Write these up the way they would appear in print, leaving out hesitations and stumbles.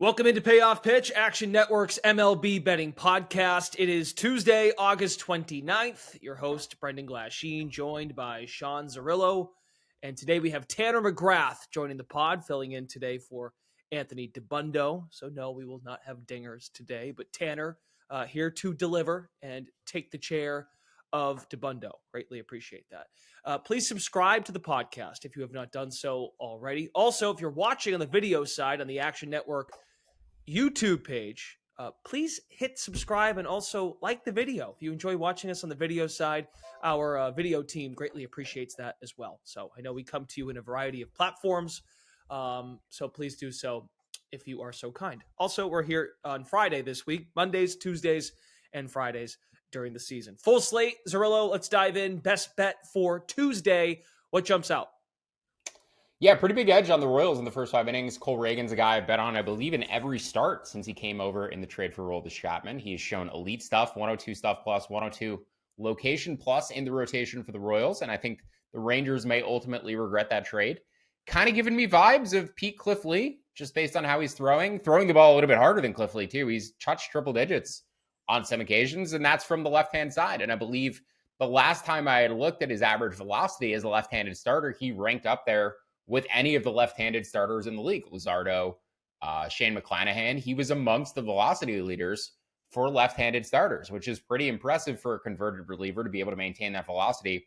Welcome into Payoff Pitch, Action Network's MLB betting podcast. It is Tuesday, August 29th. Your host, Brendan Glasheen, joined by Sean Zerillo. And today we have Tanner McGrath joining the pod, filling in today for Anthony DeBundo. So no, we will not have dingers today, but Tanner here to deliver and take the chair of DeBundo. Greatly appreciate that. Please subscribe to the podcast if you have not done so already. Also, if you're watching on the video side on the Action Network YouTube page, please hit subscribe and also like the video. If you enjoy watching us on the video side, our video team greatly appreciates that as well. So I know we come to you in a variety of platforms, so please do so if you are so kind. Also, we're here on Friday this week, Mondays, Tuesdays, and Fridays during the season. Full slate, Zerillo, let's dive in. Best bet for Tuesday. What jumps out? Yeah, pretty big edge on the Royals in the first 5 innings. Cole Reagan's a guy I've bet on, I believe, in every start since he came over in the trade for Aroldis Chapman. He has shown elite stuff, 102 stuff plus, 102 location plus in the rotation for the Royals, and I think the Rangers may ultimately regret that trade. Kind of giving me vibes of Pete Cliff Lee, just based on how he's throwing the ball a little bit harder than Cliff Lee, too. He's touched triple digits on some occasions, and that's from the left-hand side. And I believe the last time I had looked at his average velocity as a left-handed starter, he ranked up there with any of the left-handed starters in the league. Luzardo, Shane McClanahan, he was amongst the velocity leaders for left-handed starters, which is pretty impressive for a converted reliever to be able to maintain that velocity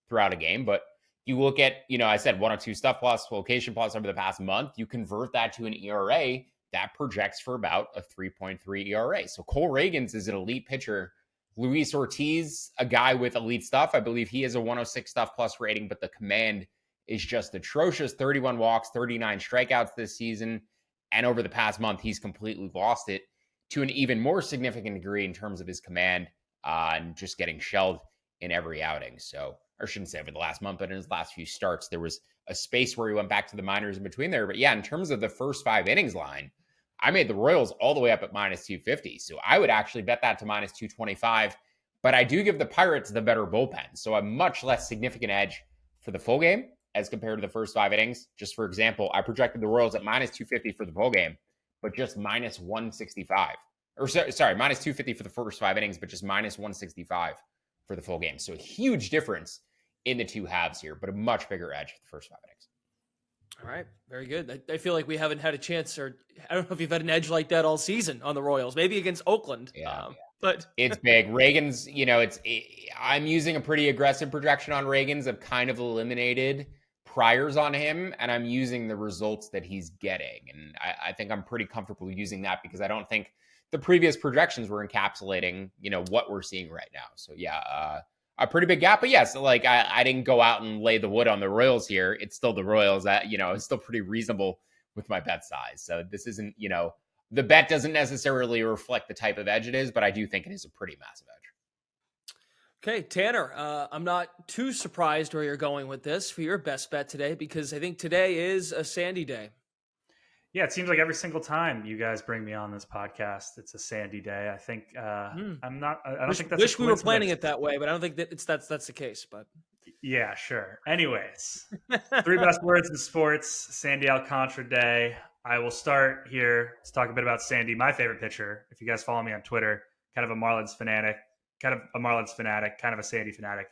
throughout a game. But you look at, I said 102 stuff plus, location plus over the past month, you convert that to an ERA, that projects for about a 3.3 ERA. So Cole Reagans is an elite pitcher. Luis Ortiz, a guy with elite stuff. I believe he has a 106 stuff plus rating, but the command is just atrocious. 31 walks, 39 strikeouts this season. And over the past month, he's completely lost it to an even more significant degree in terms of his command and just getting shelled in every outing. So, I shouldn't say over the last month, but in his last few starts, there was a space where he went back to the minors in between there. But yeah, in terms of the first 5 innings line, I made the Royals all the way up at minus 250. So I would actually bet that to minus 225. But I do give the Pirates the better bullpen. So a much less significant edge for the full game as compared to the first 5 innings. Just for example, I projected the Royals at minus 250 for the full game, but just minus 165. Or sorry, minus 250 for the first 5 innings, but just minus 165 for the full game. So a huge difference in the two halves here, but a much bigger edge for the first 5 innings. All right. Very good. I feel like we haven't had a chance, or I don't know if you've had an edge like that all season on the Royals, maybe against Oakland. But it's big. Reagan's, I'm using a pretty aggressive projection on Reagan's. I've kind of eliminated priors on him, and I'm using the results that he's getting. And I think I'm pretty comfortable using that because I don't think the previous projections were encapsulating, what we're seeing right now. So yeah, a pretty big gap. But yes, I didn't go out and lay the wood on the Royals here. It's still the Royals that, it's still pretty reasonable with my bet size. So this isn't, the bet doesn't necessarily reflect the type of edge it is, but I do think it is a pretty massive edge. Okay, Tanner, I'm not too surprised where you're going with this for your best bet today, because I think today is a sandy day. Yeah, it seems like every single time you guys bring me on this podcast, it's a sandy day. I think I'm not. I don't think that's. Wish we were planning it that way, but I don't think that that's the case. But yeah, sure. Anyways, 3 best words in sports: Sandy Alcantara Day. I will start here to talk a bit about Sandy, my favorite pitcher. If you guys follow me on Twitter, kind of a Marlins fanatic, kind of a Sandy fanatic.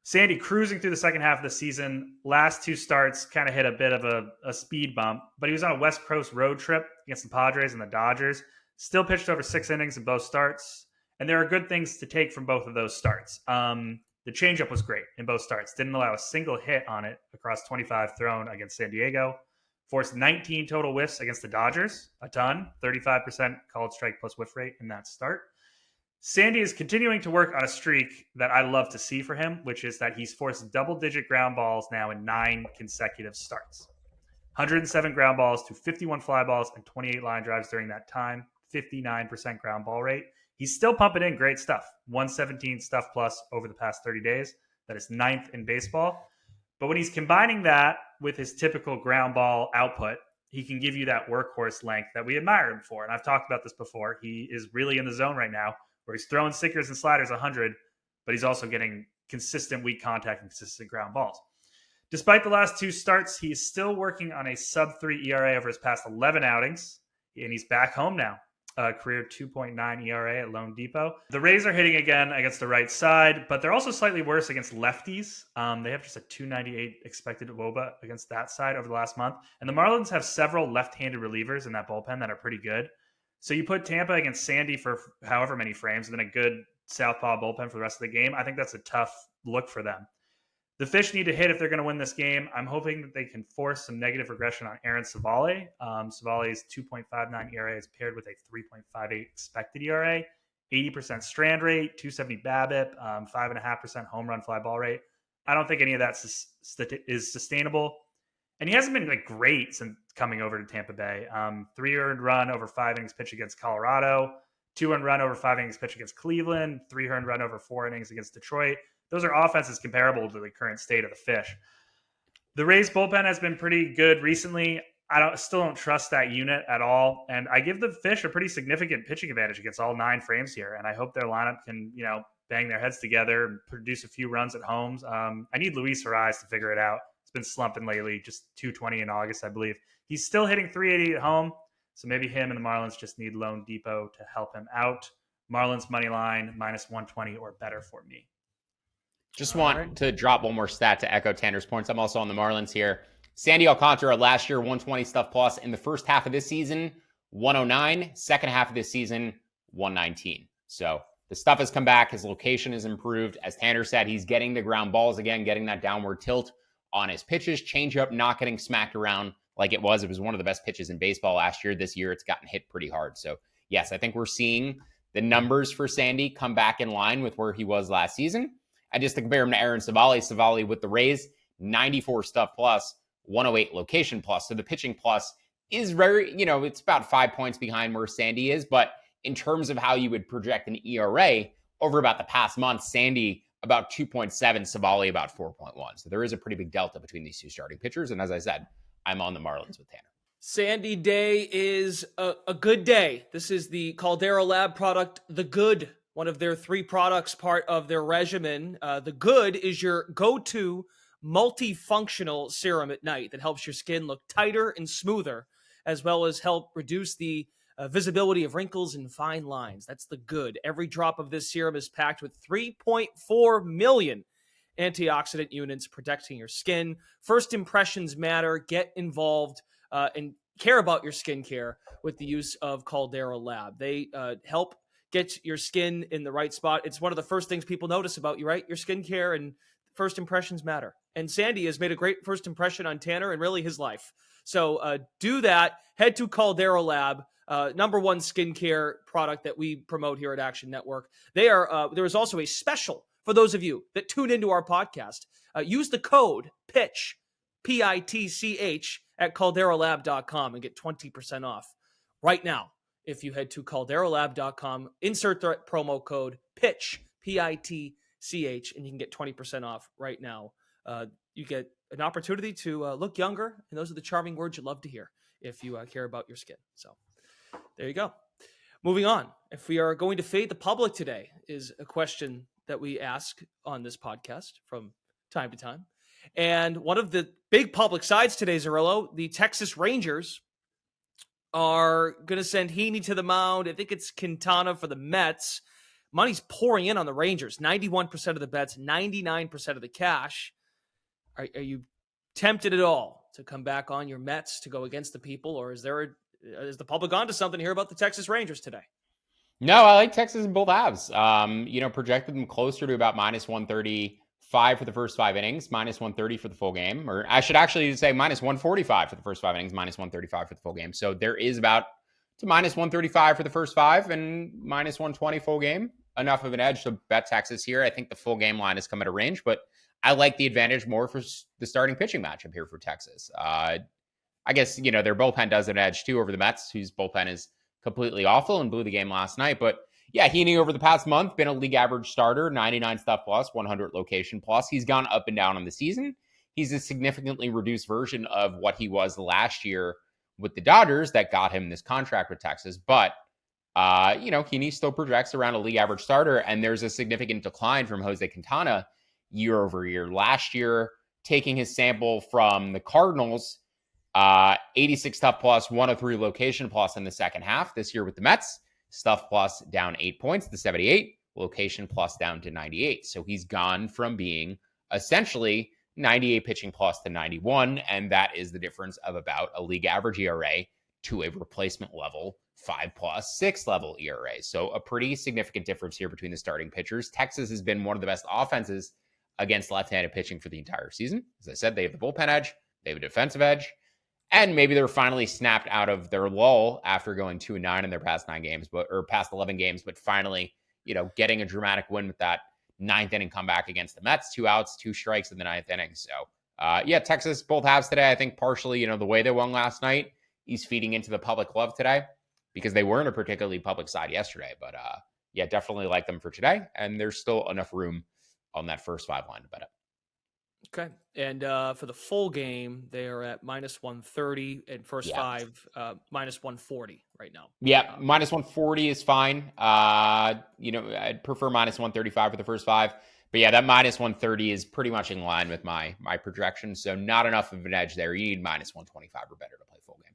Sandy cruising through the second half of the season. Last 2 starts kind of hit a bit of a speed bump, but he was on a West Coast road trip against the Padres and the Dodgers. Still pitched over 6 innings in both starts, and there are good things to take from both of those starts. The changeup was great in both starts. Didn't allow a single hit on it across 25 thrown against San Diego. Forced 19 total whiffs against the Dodgers, a ton, 35% called strike plus whiff rate in that start. Sandy is continuing to work on a streak that I love to see for him, which is that he's forced double-digit ground balls now in 9 consecutive starts. 107 ground balls to 51 fly balls and 28 line drives during that time, 59% ground ball rate. He's still pumping in great stuff, 117 stuff plus over the past 30 days. That is 9th in baseball. But when he's combining that with his typical ground ball output, he can give you that workhorse length that we admire him for. And I've talked about this before. He is really in the zone right now, where he's throwing sinkers and sliders 100, but he's also getting consistent weak contact and consistent ground balls. Despite the last 2 starts, he is still working on a sub-3 ERA over his past 11 outings. and he's back home now. Career 2.9 ERA at Lone Depot. The Rays are hitting again against the right side, but they're also slightly worse against lefties. They have just a 298 expected WOBA against that side over the last month. And the Marlins have several left-handed relievers in that bullpen that are pretty good. So you put Tampa against Sandy for however many frames, and then a good southpaw bullpen for the rest of the game. I think that's a tough look for them. The Fish need to hit if they're going to win this game. I'm hoping that they can force some negative regression on Aaron Savale. Savale's 2.59 ERA is paired with a 3.58 expected ERA, 80% strand rate, 270 BABIP, 5.5% home run fly ball rate. I don't think any of that is sustainable. And he hasn't been like great since coming over to Tampa Bay. 3 earned run over 5 innings pitched against Colorado, 2 earned run over 5 innings pitched against Cleveland, 3 earned run over 4 innings against Detroit. Those are offenses comparable to the current state of the Fish. The Rays bullpen has been pretty good recently. I still don't trust that unit at all. And I give the Fish a pretty significant pitching advantage against all 9 frames here. And I hope their lineup can, bang their heads together and produce a few runs at homes. I need Luis Ariz to figure it out. It's been slumping lately, just 220 in August, I believe. He's still hitting 380 at home. So maybe him and the Marlins just need Lone Depot to help him out. Marlins money line, -120 or better for me. Just want to drop one more stat to echo Tanner's points. I'm also on the Marlins here. Sandy Alcantara last year, 120 stuff plus. In the first half of this season, 109. Second half of this season, 119. So the stuff has come back. His location has improved. As Tanner said, he's getting the ground balls again, getting that downward tilt on his pitches. Changeup not getting smacked around like it was. It was one of the best pitches in baseball last year. This year, it's gotten hit pretty hard. So yes, I think we're seeing the numbers for Sandy come back in line with where he was last season. And just to compare him to Aaron Savale with the Rays, 94 stuff plus, 108 location plus. So the pitching plus is very, it's about 5 points behind where Sandy is. But in terms of how you would project an ERA over about the past month, Sandy about 2.7, Savale about 4.1. So there is a pretty big delta between these two starting pitchers. And as I said, I'm on the Marlins with Tanner. Sandy Day is a good day. This is the Caldera Lab product, The Good. One of their 3 products, part of their regimen. The Good is your go-to multifunctional serum at night that helps your skin look tighter and smoother, as well as help reduce the visibility of wrinkles and fine lines. That's The Good. Every drop of this serum is packed with 3.4 million antioxidant units protecting your skin. First impressions matter. Get involved and care about your skincare with the use of Caldera Lab. They help get your skin in the right spot. It's one of the first things people notice about you, right? Your skincare and first impressions matter. And Sandy has made a great first impression on Tanner and really his life. So do that. Head to Caldera Lab, #1 skincare product that we promote here at Action Network. There is also a special for those of you that tune into our podcast. Use the code PITCH, PITCH, at calderalab.com and get 20% off right now. If you head to calderalab.com, insert the promo code PITCH, PITCH, and you can get 20% off right now. You get an opportunity to look younger, and those are the charming words you love to hear if you care about your skin. So there you go. Moving on. If we are going to fade the public today is a question that we ask on this podcast from time to time. And one of the big public sides today, Zerillo, the Texas Rangers are going to send Heaney to the mound. I think it's Quintana for the Mets. Money's pouring in on the Rangers. 91% of the bets, 99% of the cash. Are you tempted at all to come back on your Mets to go against the people, or is the public onto something here about the Texas Rangers today? No, I like Texas in both halves. Projected them closer to about -135 for the first 5 innings, -130 for the full game. Or I should actually say -145 for the first 5 innings, -135 for the full game. So there is about to -135 for the first 5 and -120 full game. Enough of an edge to bet Texas here. I think the full game line has come at a range, but I like the advantage more for the starting pitching matchup here for Texas. I guess, their bullpen does an edge too over the Mets, whose bullpen is completely awful and blew the game last night. But yeah, Heaney over the past month, been a league average starter, 99 stuff plus, 100 location plus. He's gone up and down on the season. He's a significantly reduced version of what he was last year with the Dodgers that got him this contract with Texas. But, Heaney still projects around a league average starter, and there's a significant decline from Jose Quintana year over year. Last year, taking his sample from the Cardinals, 86 stuff plus, 103 location plus in the second half this year with the Mets. Stuff plus down 8 points to 78, location plus down to 98. So he's gone from being essentially 98 pitching plus to 91, and that is the difference of about a league average ERA to a replacement level 5+ 6 level ERA. So a pretty significant difference here between the starting pitchers. Texas has been one of the best offenses against left-handed pitching for the entire season. As I said, they have the bullpen edge, they have a defensive edge, and maybe they're finally snapped out of their lull after going 2-9 in their past 9 games, or past 11 games, but finally, getting a dramatic win with that 9th inning comeback against the Mets, 2 outs, 2 strikes in the 9th inning. So, Texas both halves today. I think partially, the way they won last night, he's feeding into the public love today because they weren't a particularly public side yesterday. But, definitely like them for today. And there's still enough room on that first 5 line to bet up. Okay. And for the full game, they are at -130 and first 5, -140 right now. Yeah, -140 is fine. I'd prefer -135 for the first 5. But yeah, that -130 is pretty much in line with my projections. So not enough of an edge there. You need -125 or better to play full game.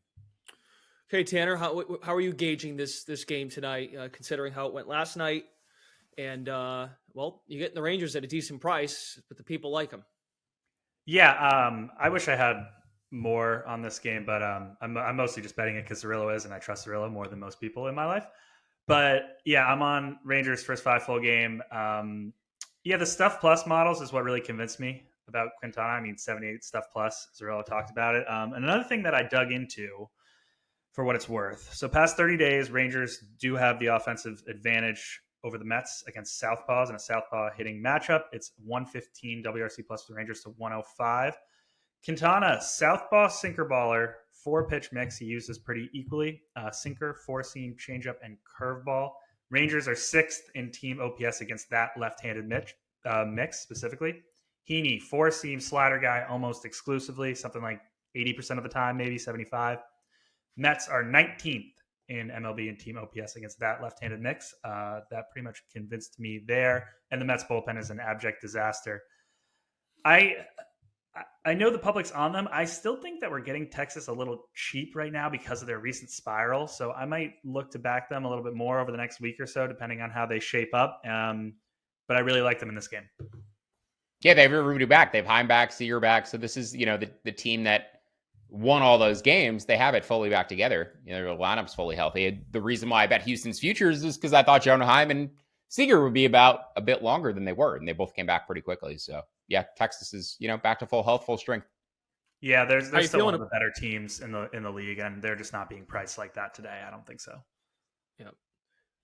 Okay, Tanner, how are you gauging this game tonight, considering how it went last night? And, you're getting the Rangers at a decent price, but the people like them. Yeah, I wish I had more on this game, but I'm mostly just betting it because Cirillo is, and I trust Cirillo more than most people in my life. But yeah, I'm on Rangers first 5 full game. The stuff plus models is what really convinced me about Quintana. I mean, 78 stuff plus. Cirillo talked about it. And another thing that I dug into for what it's worth. So past 30 days, Rangers do have the offensive advantage over the Mets against Southpaws in a Southpaw hitting matchup. It's 115 WRC plus for the Rangers to 105. Quintana, Southpaw sinker baller, 4-pitch mix. He uses pretty equally. Sinker, 4-seam, changeup, and curveball. Rangers are 6th in team OPS against that left-handed mix specifically. Heaney, 4-seam slider guy almost exclusively, something like 80% of the time, maybe 75. Mets are 19th in MLB and team OPS against that left-handed mix. That pretty much convinced me there. And the Mets bullpen is an abject disaster. I know the public's on them. I still think that we're getting Texas a little cheap right now because of their recent spiral. So I might look to back them a little bit more over the next week or so, depending on how they shape up. But I really like them in this game. Yeah, they have everybody back. They have Heim back, Seager back. So this is, the team that won all those games. They have it fully back together. Their lineup's fully healthy. The reason why I bet Houston's futures is because I thought Jonah Heim and Seager would be about a bit longer than they were, and they both came back pretty quickly. So yeah, Texas is, back to full health, full strength. Yeah, there's still one of the better teams in the league, and they're just not being priced like that today. I don't think so. Yeah.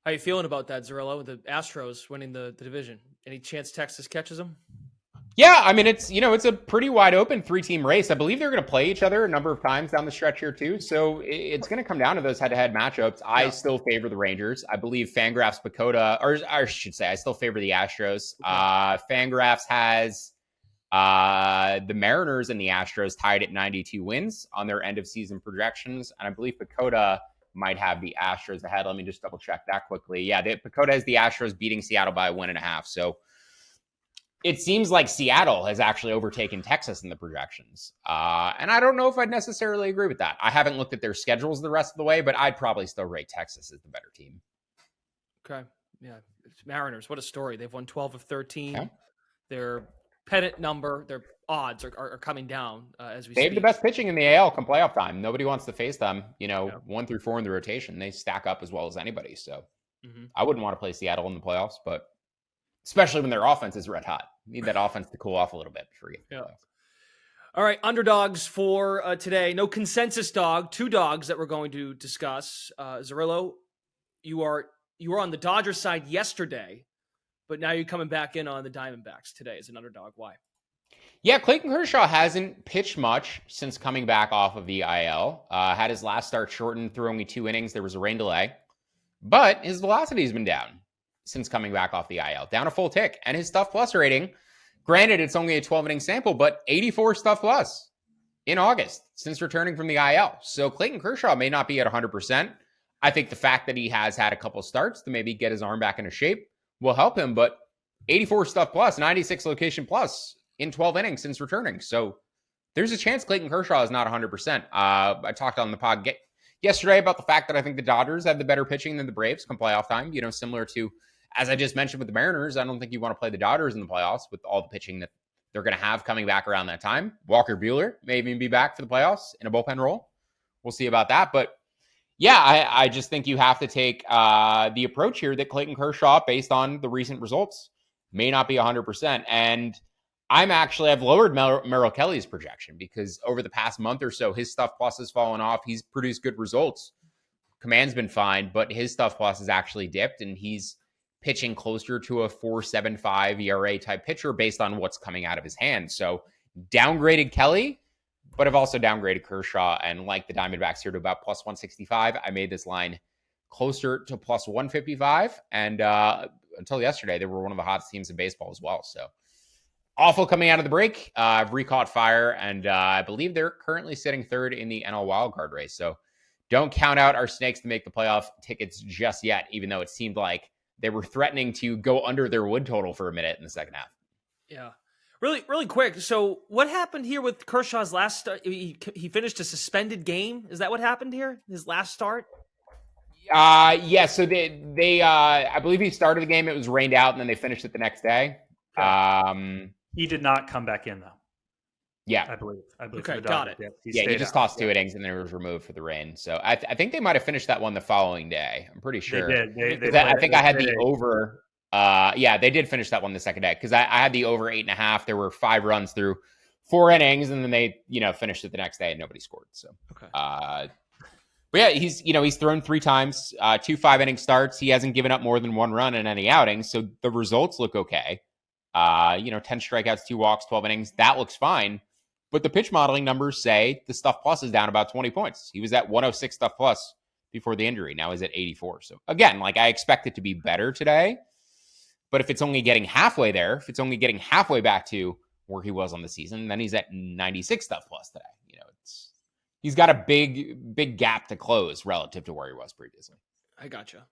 How you feeling about that, Zerillo, with the Astros winning the division? Any chance Texas catches them? Yeah, I mean, it's a pretty wide open 3-team race. I believe they're going to play each other a number of times down the stretch here too. So it's going to come down to those head-to-head matchups. Yeah. I still favor the Rangers. I believe Fangraphs Pacoda, or I should say, I still favor the Astros. Okay. Fangraphs has the Mariners and the Astros tied at 92 wins on their end of season projections, and I believe Pacoda might have the Astros ahead. Let me just double check that quickly. Yeah, Pacoda has the Astros beating Seattle by 1.5. So it seems like Seattle has actually overtaken Texas in the projections. And I don't know if I'd necessarily agree with that. I haven't looked at their schedules the rest of the way, but I'd probably still rate Texas as the better team. Okay. Yeah. Mariners, what a story. They've won 12 of 13. Okay. Their pennant number, their odds are coming down as we They speak. have the best pitching in the AL come playoff time. Nobody wants to face them, 1 through 4 in the rotation. They stack up as well as anybody. So I wouldn't want to play Seattle in the playoffs, but especially when their offense is red hot. Need that offense to cool off a little bit before you get to the playoffs. All right, underdogs for today. No consensus dog, 2 dogs that we're going to discuss. Zerillo, you were on the Dodgers side yesterday, but now you're coming back in on the Diamondbacks today as an underdog. Why? Yeah, Clayton Kershaw hasn't pitched much since coming back off of the IL. Had his last start shortened through only 2 innings. There was a rain delay. But his velocity has been down since coming back off the IL, down a full tick. And his stuff plus rating, granted, it's only a 12-inning sample, but 84 stuff plus in August since returning from the IL. So Clayton Kershaw may not be at 100%. I think the fact that he has had a couple starts to maybe get his arm back into shape will help him, but 84 stuff plus, 96 location plus in 12 innings since returning. So there's a chance Clayton Kershaw is not 100%. I talked on the pod yesterday about the fact that I think the Dodgers have the better pitching than the Braves come playoff time. Similar to, as I just mentioned with the Mariners, I don't think you want to play the Dodgers in the playoffs with all the pitching that they're going to have coming back around that time. Walker Buehler may even be back for the playoffs in a bullpen role. We'll see about that. But yeah, I just think you have to take the approach here that Clayton Kershaw, based on the recent results, may not be 100%. And I've lowered Merrill Kelly's projection because over the past month or so, his stuff plus has fallen off. He's produced good results. Command's been fine, but his stuff plus has actually dipped, and he's pitching closer to a 4.75 ERA type pitcher based on what's coming out of his hand. So downgraded Kelly, but I've also downgraded Kershaw, and like the Diamondbacks here to about plus 165. I made this line closer to plus 155. And until yesterday, they were one of the hottest teams in baseball as well. So awful coming out of the break. I've recaught fire, and I believe they're currently sitting third in the NL wildcard race. So don't count out our Snakes to make the playoff tickets just yet, even though it seemed like they were threatening to go under their wood total for a minute in the second half. Yeah. Really quick. So what happened here with Kershaw's last start? He finished a suspended game. Is that what happened here? His last start? Yeah. So they I believe he started the game. It was rained out, and then they finished it the next day. Okay. He did not come back in, though. Yeah. I believe. Okay, got it. He just tossed 2 innings, and then it was removed for the rain. So I think they might have finished that one the following day. I'm pretty sure. They did. I think I had the over. Yeah, they did finish that one the second day because I had the over 8.5. There were 5 runs through 4 innings, and then they finished it the next day and nobody scored. So okay. But yeah, he's thrown 3 times, 2 5-inning starts. He hasn't given up more than 1 run in any outings, so the results look okay. 10 strikeouts, 2 walks, 12 innings. That looks fine. But the pitch modeling numbers say the stuff plus is down about 20 points. He was at 106 stuff plus before the injury. Now he's at 84. So again, I expect it to be better today. But if it's only getting halfway there, if it's only getting halfway back to where he was on the season, then he's at 96 stuff plus today. He's got a big gap to close relative to where he was previously. I gotcha.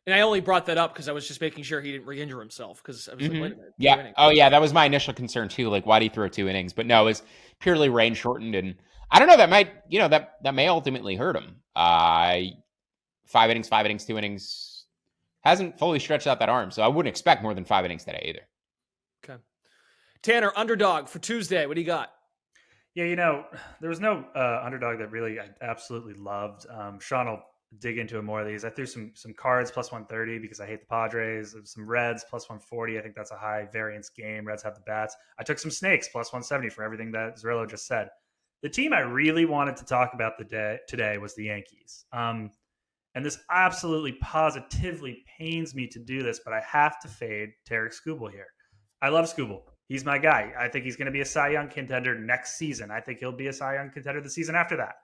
And I only brought that up because I was just making sure he didn't re-injure himself because I was like, wait a minute. Yeah. Oh, yeah. That was my initial concern too. Why did he throw 2 innings? But no, it was purely rain shortened. And I don't know, that might, that may ultimately hurt him. 5 innings, 2 innings. Hasn't fully stretched out that arm. So I wouldn't expect more than 5 innings today either. Okay. Tanner, Underdog for Tuesday. What do you got? Yeah, there was no Underdog that really I absolutely loved. Sean will dig into more of these. I threw some cards plus 130 because I hate the Padres. Some Reds plus 140. I think that's a high variance game. Reds have the bats. I took some Snakes plus 170 for everything that Zerillo just said. The team I really wanted to talk about today was the Yankees. And this absolutely positively pains me to do this, but I have to fade Tarek Skubal here. I love Skubal. He's my guy. I think he's going to be a Cy Young contender next season. I think he'll be a Cy Young contender the season after that.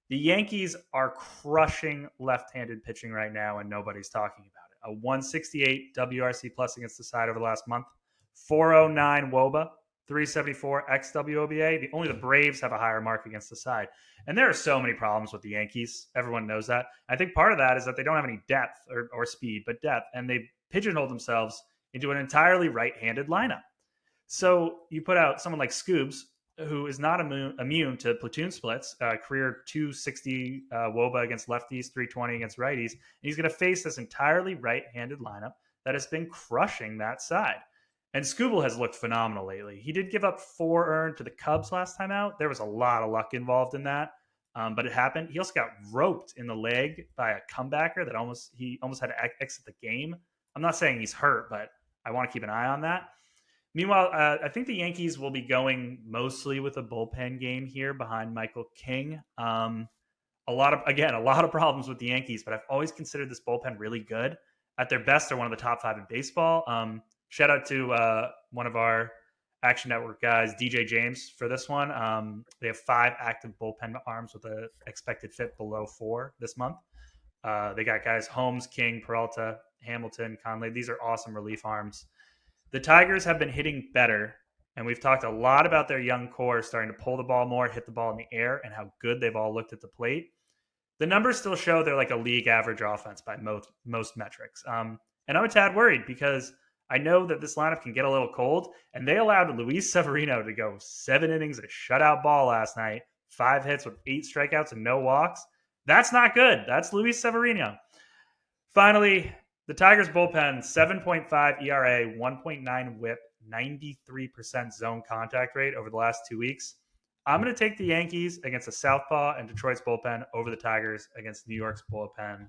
The Yankees are crushing left-handed pitching right now, and nobody's talking about it. A 168 WRC plus against the side over the last month, 409 WOBA, 374 xWOBA. Only the Braves have a higher mark against the side. And there are so many problems with the Yankees. Everyone knows that. I think part of that is that they don't have any depth or speed, but depth, and they pigeonholed themselves into an entirely right-handed lineup. So you put out someone like Scoobs, who is not immune to platoon splits, career 260 WOBA against lefties, 320 against righties. And he's going to face this entirely right-handed lineup that has been crushing that side. And Skubal has looked phenomenal lately. He did give up 4 earned to the Cubs last time out. There was a lot of luck involved in that, but it happened. He also got roped in the leg by a comebacker that he almost had to exit the game. I'm not saying he's hurt, but I want to keep an eye on that. Meanwhile, I think the Yankees will be going mostly with a bullpen game here behind Michael King. A lot of problems with the Yankees, but I've always considered this bullpen really good. At their best, they're one of the top 5 in baseball. Shout out to one of our Action Network guys, DJ James, for this one. They have 5 active bullpen arms with an expected FIP below 4 this month. They got guys Holmes, King, Peralta, Hamilton, Conley. These are awesome relief arms. The Tigers have been hitting better, and we've talked a lot about their young core starting to pull the ball more, hit the ball in the air, and how good they've all looked at the plate. The numbers still show they're like a league average offense by most metrics. And I'm a tad worried because I know that this lineup can get a little cold, and they allowed Luis Severino to go 7 innings of shutout ball last night, 5 hits with 8 strikeouts and no walks. That's not good. That's Luis Severino. Finally, the Tigers bullpen, 7.5 ERA, 1.9 whip, 93% zone contact rate over the last 2 weeks. I'm going to take the Yankees against the Southpaw and Detroit's bullpen over the Tigers against New York's bullpen.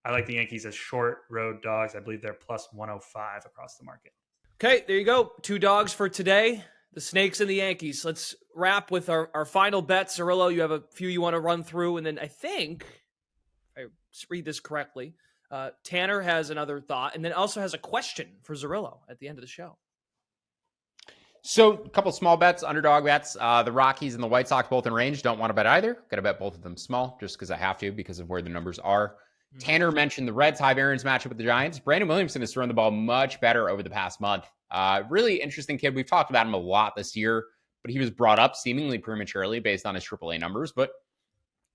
I like the Yankees as short road dogs. I believe they're plus 105 across the market. Okay, there you go. 2 dogs for today. The Snakes and the Yankees. Let's wrap with our final bets. Cirillo, you have a few you want to run through. And then I think, if I read this correctly, Tanner has another thought and then also has a question for Cirillo at the end of the show. So a couple small bets, underdog bets. The Rockies and the White Sox both in range. Don't want to bet either. Got to bet both of them small just because I have to because of where the numbers are. Tanner mentioned the Reds high variance matchup with the Giants. Brandon Williamson has thrown the ball much better over the past month. Really interesting kid. We've talked about him a lot this year, but he was brought up seemingly prematurely based on his AAA numbers. But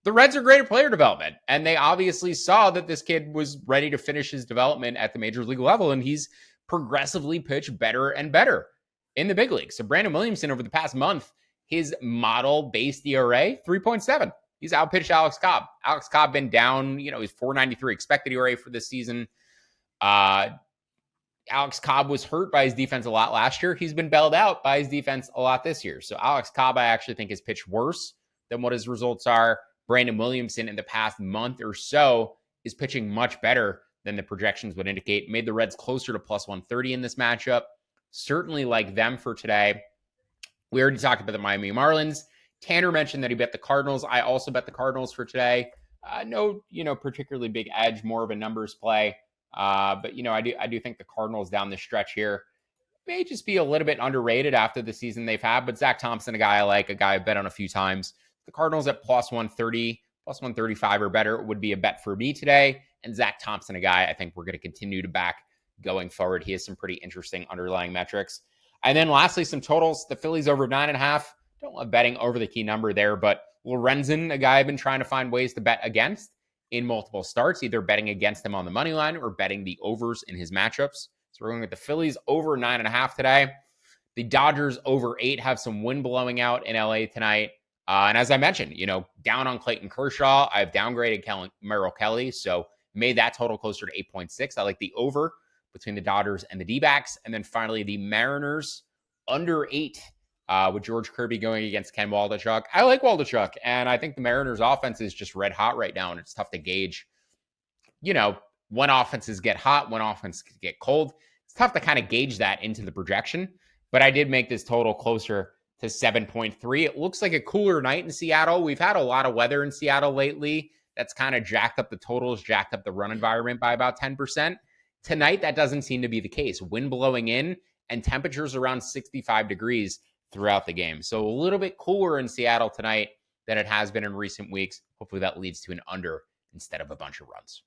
the Reds are great at player development, and they obviously saw that this kid was ready to finish his development at the major league level, and he's progressively pitched better and better in the big league. So Brandon Williamson over the past month, his model-based ERA, 3.7. He's outpitched Alex Cobb. Alex Cobb been down, he's 4.93 expected ERA for this season. Alex Cobb was hurt by his defense a lot last year. He's been bailed out by his defense a lot this year. So Alex Cobb, I actually think, has pitched worse than what his results are. Brandon Williamson in the past month or so is pitching much better than the projections would indicate. Made the Reds closer to plus 130 in this matchup. Certainly like them for today. We already talked about the Miami Marlins. Tanner mentioned that he bet the Cardinals. I also bet the Cardinals for today. No, particularly big edge, more of a numbers play. But I do think the Cardinals down the stretch here may just be a little bit underrated after the season they've had. But Zach Thompson, a guy I like, a guy I've bet on a few times. The Cardinals at plus 130, plus 135 or better would be a bet for me today. And Zach Thompson, a guy I think we're going to continue to back going forward. He has some pretty interesting underlying metrics. And then lastly, some totals. The Phillies over 9.5. Don't love betting over the key number there, but Lorenzen, a guy I've been trying to find ways to bet against in multiple starts, either betting against him on the money line or betting the overs in his matchups. So we're going with the Phillies over 9.5 today. The Dodgers over 8 have some wind blowing out in LA tonight. And as I mentioned, down on Clayton Kershaw, I've downgraded Merrill Kelly, so made that total closer to 8.6. I like the over between the Dodgers and the D-backs. And then finally, the Mariners under 8 with George Kirby going against Ken Waldichuk. I like Waldichuk, and I think the Mariners offense is just red hot right now, and it's tough to gauge, when offenses get hot, when offenses get cold. It's tough to kind of gauge that into the projection, but I did make this total closer to 7.3. It looks like a cooler night in Seattle. We've had a lot of weather in Seattle lately. That's kind of jacked up the totals, jacked up the run environment by about 10%. Tonight, that doesn't seem to be the case. Wind blowing in and temperatures around 65 degrees throughout the game. So a little bit cooler in Seattle tonight than it has been in recent weeks. Hopefully that leads to an under instead of a bunch of runs.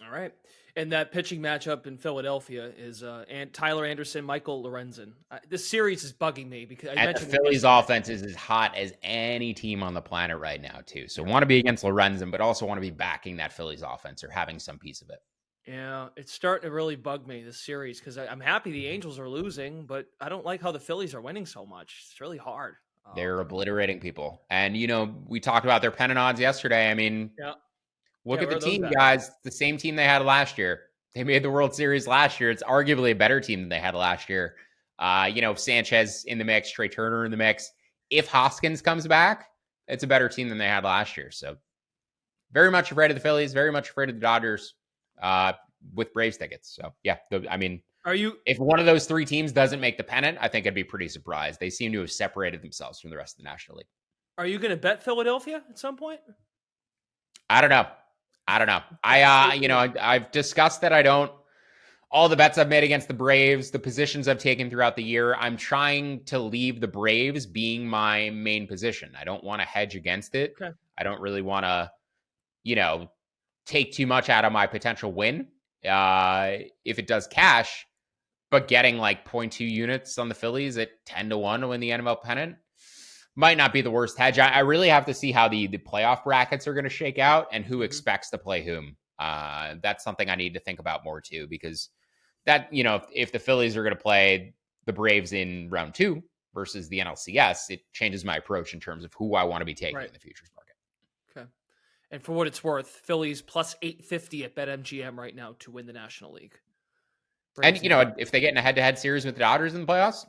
All right. And that pitching matchup in Philadelphia is Tyler Anderson, Michael Lorenzen. This series is bugging me because I mentioned the Phillies offense is as hot as any team on the planet right now too. So want to be against Lorenzen, but also want to be backing that Phillies offense or having some piece of it. Yeah, it's starting to really bug me, this series, because I'm happy the Angels are losing, but I don't like how the Phillies are winning so much. It's really hard. They're obliterating people. And, we talked about their pennant odds yesterday. I mean, look at the team, guys. The same team they had last year. They made the World Series last year. It's arguably a better team than they had last year. Sanchez in the mix, Trey Turner in the mix. If Hoskins comes back, it's a better team than they had last year. So very much afraid of the Phillies, very much afraid of the Dodgers. With Braves tickets. So if one of those 3 teams doesn't make the pennant, I think I'd be pretty surprised. They seem to have separated themselves from the rest of the National League. Are you going to bet Philadelphia at some point? I don't know. I've discussed that I don't. All the bets I've made against the Braves, the positions I've taken throughout the year, I'm trying to leave the Braves being my main position. I don't want to hedge against it. Okay. I don't really want to, take too much out of my potential win if it does cash, but getting like 0.2 units on the Phillies at 10-1 to win the NL pennant might not be the worst hedge. I really have to see how the playoff brackets are going to shake out and who expects to play whom. That's something I need to think about more too, because that, if the Phillies are going to play the Braves in round 2 versus the NLCS, it changes my approach in terms of who I want to be taking in the futures market. Okay. And for what it's worth, Phillies plus 850 at BetMGM right now to win the National League. Braves And, if they get in a head-to-head series with the Dodgers in the playoffs,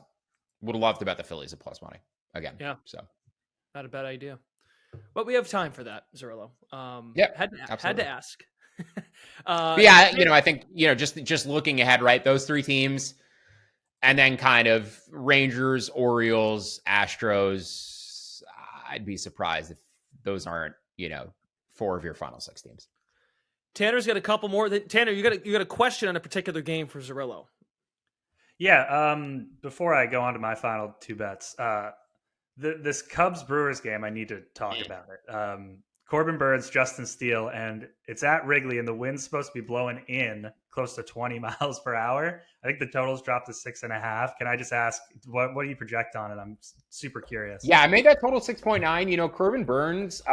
would love to bet the Phillies at plus money again. Yeah. So not a bad idea. But we have time for that, Zerillo. Had to ask. I think, just looking ahead, right? Those 3 teams, and then kind of Rangers, Orioles, Astros. I'd be surprised if those aren't, 4 of your final 6 teams. Tanner's got a couple more. Tanner, you got a question on a particular game for Zerillo. Yeah. Before I go on to my final 2 bets, this Cubs Brewers game, I need to talk about it. Corbin Burns, Justin Steele, and it's at Wrigley, and the wind's supposed to be blowing in close to 20 miles per hour. I think the total's dropped to 6.5. Can I just ask, what do you project on it? I'm super curious. Yeah, I made that total 6.9. Corbin Burns,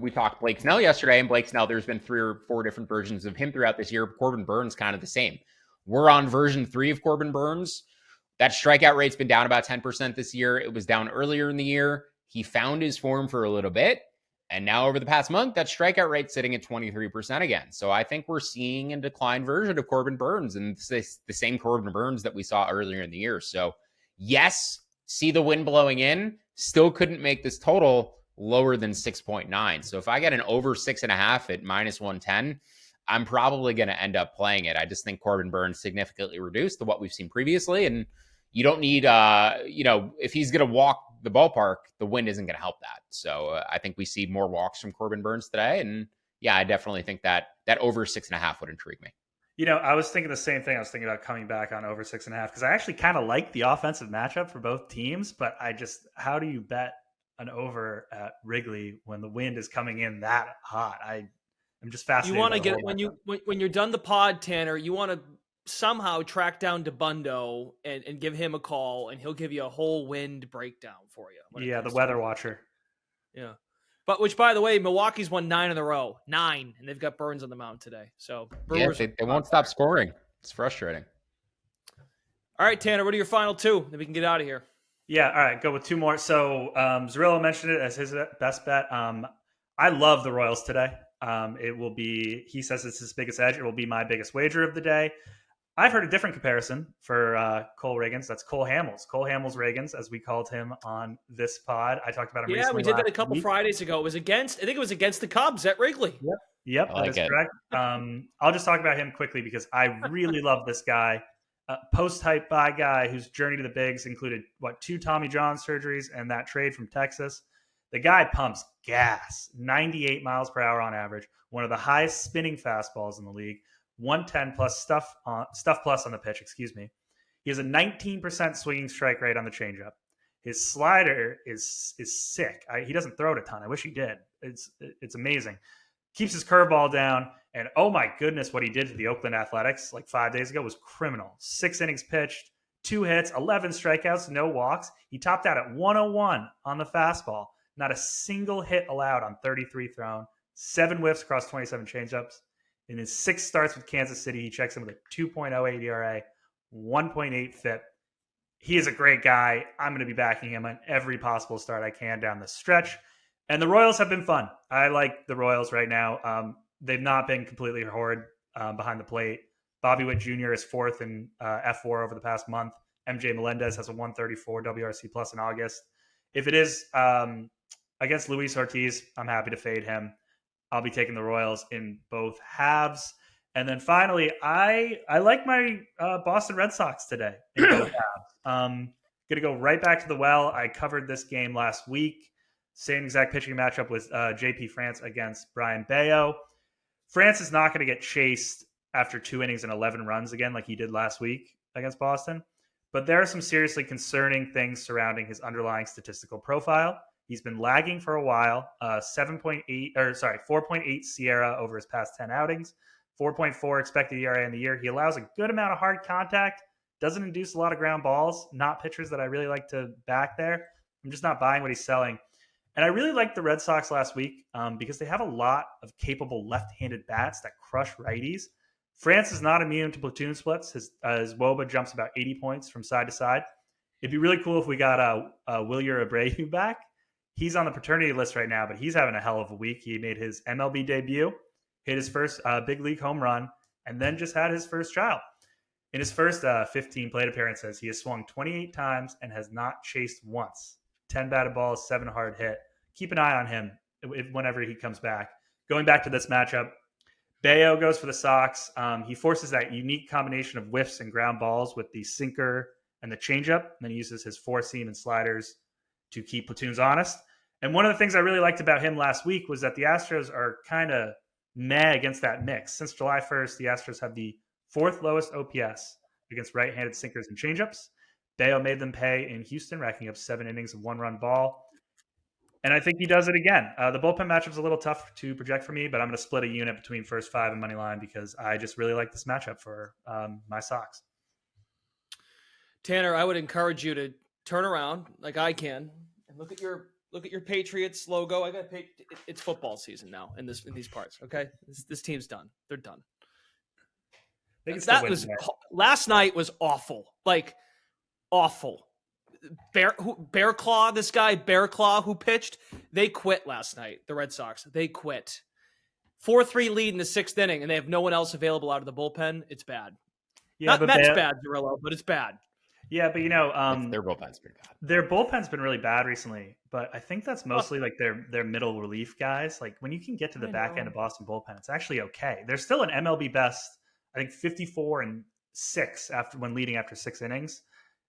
we talked Blake Snell yesterday, and Blake Snell, there's been 3 or 4 different versions of him throughout this year. Corbin Burns, kind of the same. We're on version 3 of Corbin Burns. That strikeout rate's been down about 10% this year. It was down earlier in the year. He found his form for a little bit. And now over the past month, that strikeout rate's sitting at 23% again. So I think we're seeing a declined version of Corbin Burns, and it's the same Corbin Burns that we saw earlier in the year. So yes, see the wind blowing in, still couldn't make this total lower than 6.9. So if I get an over 6.5 at minus 110, I'm probably going to end up playing it. I just think Corbin Burns significantly reduced to what we've seen previously. And you don't need, if he's going to walk the ballpark, the wind isn't going to help that. So I think we see more walks from Corbin Burns today. And yeah, I definitely think that over 6.5 would intrigue me. I was thinking the same thing. I was thinking about coming back on over 6.5 because I actually kind of like the offensive matchup for both teams. But how do you bet an over at Wrigley when the wind is coming in that hot? I'm just fascinated. You want to get when you're done the pod, Tanner, you want to somehow track down DeBundo and give him a call, and he'll give you a whole wind breakdown for you. Yeah, the weather watcher. Yeah. But which, by the way, Milwaukee's won 9 in a row. 9. And they've got Burns on the mound today. So Brewers, they won't stop scoring. It's frustrating. All right, Tanner, what are your final 2? Then we can get out of here. Yeah, all right, go with 2 more. So Zerillo mentioned it as his best bet. I love the Royals today. It will be, he says it's his biggest edge. It will be my biggest wager of the day. I've heard a different comparison for Cole Reagans. That's Cole Hamels. Cole Hamels Reagans, as we called him on this pod. I talked about him recently. Yeah, we did that a couple Fridays ago. It was against the Cubs at Wrigley. Yep, that is correct. I'll just talk about him quickly because I really love this guy. Post-type buy guy whose journey to the bigs included, 2 Tommy John surgeries and that trade from Texas. The guy pumps gas, 98 miles per hour on average, one of the highest spinning fastballs in the league. 110 plus stuff plus on the pitch, excuse me. He has a 19% swinging strike rate on the changeup. His slider is sick. He doesn't throw it a ton. I wish he did. It's amazing. Keeps his curveball down, and oh my goodness, what he did to the Oakland Athletics 5 days ago was criminal. 6 innings pitched, 2 hits, 11 strikeouts, no walks. He topped out at 101 on the fastball. Not a single hit allowed on 33 thrown. 7 whiffs across 27 changeups. In his 6 starts with Kansas City, he checks in with a 2.08 ERA, 1.8 FIP. He is a great guy. I'm going to be backing him on every possible start I can down the stretch. And the Royals have been fun. I like the Royals right now. They've not been completely horrid behind the plate. Bobby Witt Jr. is 4th in F4 over the past month. MJ Melendez has a 134 WRC plus in August. If it is against Luis Ortiz, I'm happy to fade him. I'll be taking the Royals in both halves. And then finally, I like my Boston Red Sox today in both halves. Going to go right back to the well. I covered this game last week. Same exact pitching matchup with JP France against Brian Bayo. France is not going to get chased after 2 innings and 11 runs again like he did last week against Boston. But there are some seriously concerning things surrounding his underlying statistical profile. He's been lagging for a while, 4.8 Sierra over his past 10 outings, 4.4 expected ERA in the year. He allows a good amount of hard contact, doesn't induce a lot of ground balls, not pitchers that I really like to back there. I'm just not buying what he's selling. And I really liked the Red Sox last week because they have a lot of capable left-handed bats that crush righties. France is not immune to platoon splits. His WOBA jumps about 80 points from side to side. It'd be really cool if we got Wilyer Abreu back. He's on the paternity list right now, but he's having a hell of a week. He made his MLB debut, hit his first big league home run, and then just had his first child. In his first 15 plate appearances, he has swung 28 times and has not chased once. 10 batted balls, 7 hard hit. Keep an eye on him whenever he comes back. Going back to this matchup, Bayo goes for the Sox. He forces that unique combination of whiffs and ground balls with the sinker and the changeup, and then he uses his four seam and sliders to keep platoons honest. And one of the things I really liked about him last week was that the Astros are kind of meh against that mix. Since July 1st, the Astros have the 4th lowest OPS against right-handed sinkers and changeups. Bayo made them pay in Houston, racking up 7 innings of 1-run ball. And I think he does it again. The bullpen matchup's a little tough to project for me, but I'm going to split a unit between first 5 and money line because I just really like this matchup for my Sox. Tanner, I would encourage you to turn around like I can and look at your Patriots logo. It's football season now in these parts. Okay, this team's done. They're done. Last night was awful. Like awful. Bear Claw, this guy Bear Claw who pitched, they quit last night. The Red Sox, they quit. 4-3 lead in the 6th inning, and they have no one else available out of the bullpen. It's bad. Yeah, Mets bad, Zerillo, but it's bad. Yeah, but their bullpen's pretty bad. Their bullpen's been really bad recently, but I think that's mostly like their middle relief guys. Like when you can get to the back end of Boston bullpen, it's actually okay. They're still an MLB best, I think 54-6 when leading after 6 innings.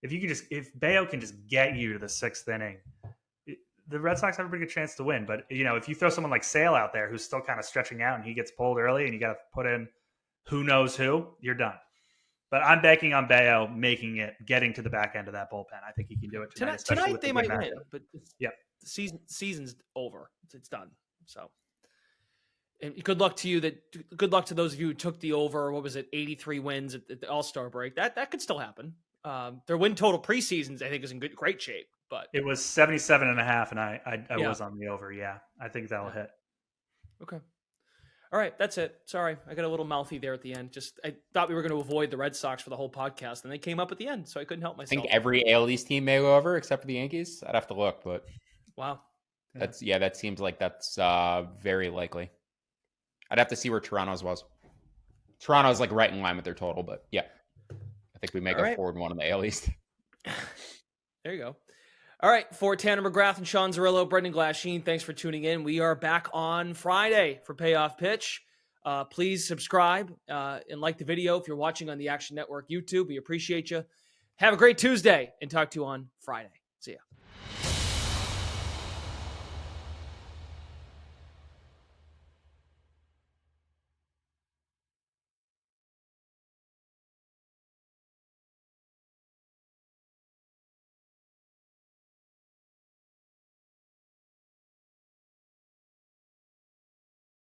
If Bayo can just get you to the 6th inning, the Red Sox have a pretty good chance to win. But if you throw someone like Sale out there who's still kind of stretching out and he gets pulled early and you got to put in who knows who, you're done. But I'm banking on Bayo getting to the back end of that bullpen. I think he can do it tonight. They might win, but yeah, the season's over. It's done. So, and good luck to you. Good luck to those of you who took the over. What was it? 83 wins at the All-Star break. That could still happen. Their win total preseasons, I think, is in great shape. But it was 77.5, and I was on the over. Yeah, I think that'll hit. Okay. All right, that's it. Sorry, I got a little mouthy there at the end. I thought we were going to avoid the Red Sox for the whole podcast, and they came up at the end, so I couldn't help myself. I think every AL East team may go over except for the Yankees. I'd have to look, but wow, that seems like that's very likely. I'd have to see where Toronto's was. Toronto's like right in line with their total, but yeah, I think we may go forward one in the AL East. There you go. All right, for Tanner McGrath and Sean Zerillo, Brendan Glasheen, thanks for tuning in. We are back on Friday for Payoff Pitch. Please subscribe and like the video if you're watching on the Action Network YouTube. We appreciate you. Have a great Tuesday and talk to you on Friday. See ya.